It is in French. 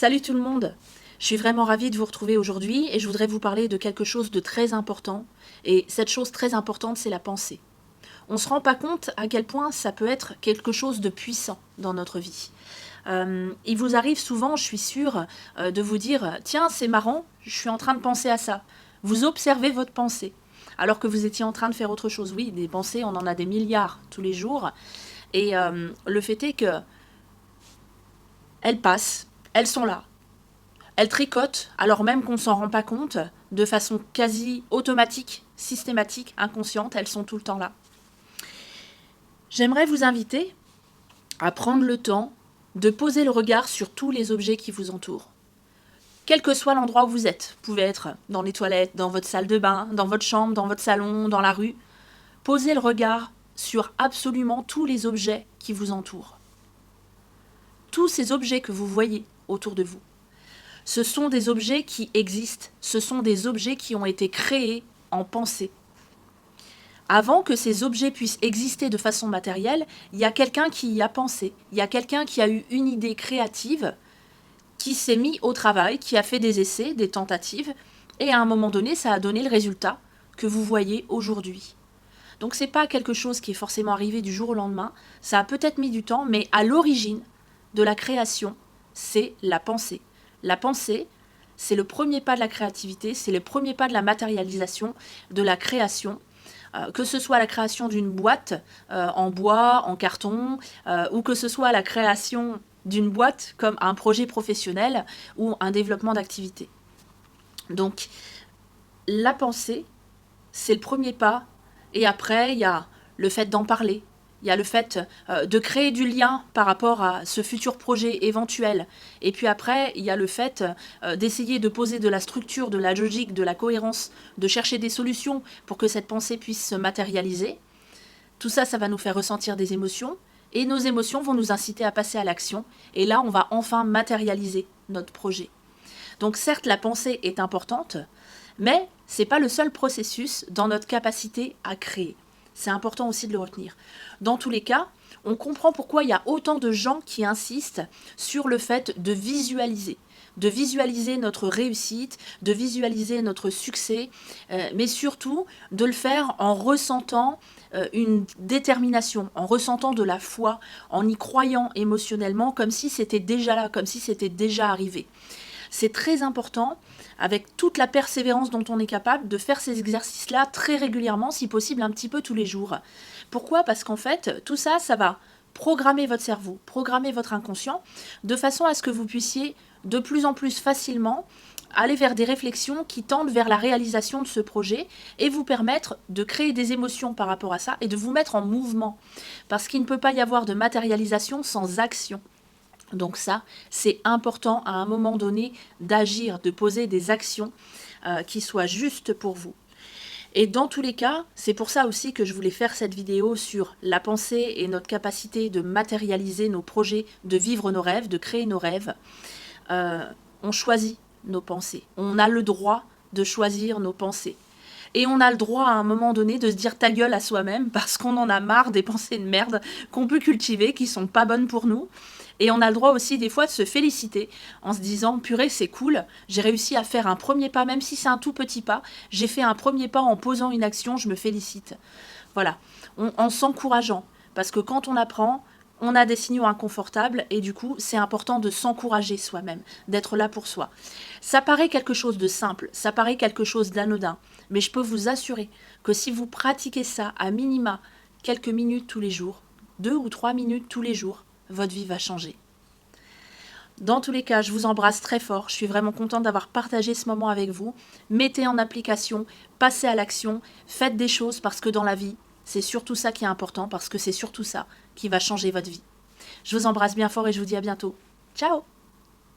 Salut tout le monde! Je suis vraiment ravie de vous retrouver aujourd'hui et je voudrais vous parler de quelque chose de très important. Et cette chose très importante, c'est la pensée. On ne se rend pas compte à quel point ça peut être quelque chose de puissant dans notre vie. Il vous arrive souvent, je suis sûre, de vous dire « Tiens, c'est marrant, je suis en train de penser à ça ». Vous observez votre pensée, alors que vous étiez en train de faire autre chose. Oui, des pensées, on en a des milliards tous les jours. Et le fait est que elles passent, elles sont là. Elles tricotent, alors même qu'on ne s'en rend pas compte, de façon quasi automatique, systématique, inconsciente, elles sont tout le temps là. J'aimerais vous inviter à prendre le temps de poser le regard sur tous les objets qui vous entourent. Quel que soit l'endroit où vous êtes, vous pouvez être dans les toilettes, dans votre salle de bain, dans votre chambre, dans votre salon, dans la rue. Posez le regard sur absolument tous les objets qui vous entourent. Tous ces objets que vous voyez autour de vous. Ce sont des objets qui existent, ce sont des objets qui ont été créés en pensée. Avant que ces objets puissent exister de façon matérielle, il y a quelqu'un qui y a pensé, il y a quelqu'un qui a eu une idée créative, qui s'est mis au travail, qui a fait des essais, des tentatives, et à un moment donné, ça a donné le résultat que vous voyez aujourd'hui. Donc c'est pas quelque chose qui est forcément arrivé du jour au lendemain, ça a peut-être mis du temps, mais à l'origine de la création, c'est la pensée. La pensée, c'est le premier pas de la créativité, c'est le premier pas de la matérialisation, de la création, que ce soit la création d'une boîte en bois, en carton, ou que ce soit la création d'une boîte comme un projet professionnel ou un développement d'activité. Donc, la pensée, c'est le premier pas, et après, il y a le fait d'en parler. Il y a le fait de créer du lien par rapport à ce futur projet éventuel. Et puis après, il y a le fait d'essayer de poser de la structure, de la logique, de la cohérence, de chercher des solutions pour que cette pensée puisse se matérialiser. Tout ça, ça va nous faire ressentir des émotions. Et nos émotions vont nous inciter à passer à l'action. Et là, on va enfin matérialiser notre projet. Donc certes, la pensée est importante, mais ce n'est pas le seul processus dans notre capacité à créer. C'est important aussi de le retenir. Dans tous les cas, on comprend pourquoi il y a autant de gens qui insistent sur le fait de visualiser notre réussite, de visualiser notre succès, mais surtout de le faire en ressentant une détermination, en ressentant de la foi, en y croyant émotionnellement, comme si c'était déjà là, comme si c'était déjà arrivé. C'est très important, avec toute la persévérance dont on est capable, de faire ces exercices-là très régulièrement, si possible un petit peu tous les jours. Pourquoi ? Parce qu'en fait, tout ça, ça va programmer votre cerveau, programmer votre inconscient, de façon à ce que vous puissiez de plus en plus facilement aller vers des réflexions qui tendent vers la réalisation de ce projet et vous permettre de créer des émotions par rapport à ça et de vous mettre en mouvement. Parce qu'il ne peut pas y avoir de matérialisation sans action. Donc ça, c'est important à un moment donné d'agir, de poser des actions qui soient justes pour vous. Et dans tous les cas, c'est pour ça aussi que je voulais faire cette vidéo sur la pensée et notre capacité de matérialiser nos projets, de vivre nos rêves, de créer nos rêves. On choisit nos pensées. On a le droit de choisir nos pensées. Et on a le droit à un moment donné de se dire ta gueule à soi-même parce qu'on en a marre des pensées de merde qu'on peut cultiver, qui sont pas bonnes pour nous. Et on a le droit aussi des fois de se féliciter en se disant purée c'est cool, j'ai réussi à faire un premier pas, même si c'est un tout petit pas, j'ai fait un premier pas en posant une action, je me félicite. Voilà, en s'encourageant, parce que quand on apprend, on a des signaux inconfortables et du coup, c'est important de s'encourager soi-même, d'être là pour soi. Ça paraît quelque chose de simple, ça paraît quelque chose d'anodin, mais je peux vous assurer que si vous pratiquez ça à minima quelques minutes tous les jours, 2 ou 3 minutes tous les jours, votre vie va changer. Dans tous les cas, je vous embrasse très fort. Je suis vraiment contente d'avoir partagé ce moment avec vous. Mettez en application, passez à l'action, faites des choses parce que dans la vie, c'est surtout ça qui est important, parce que c'est surtout ça qui va changer votre vie. Je vous embrasse bien fort et je vous dis à bientôt. Ciao!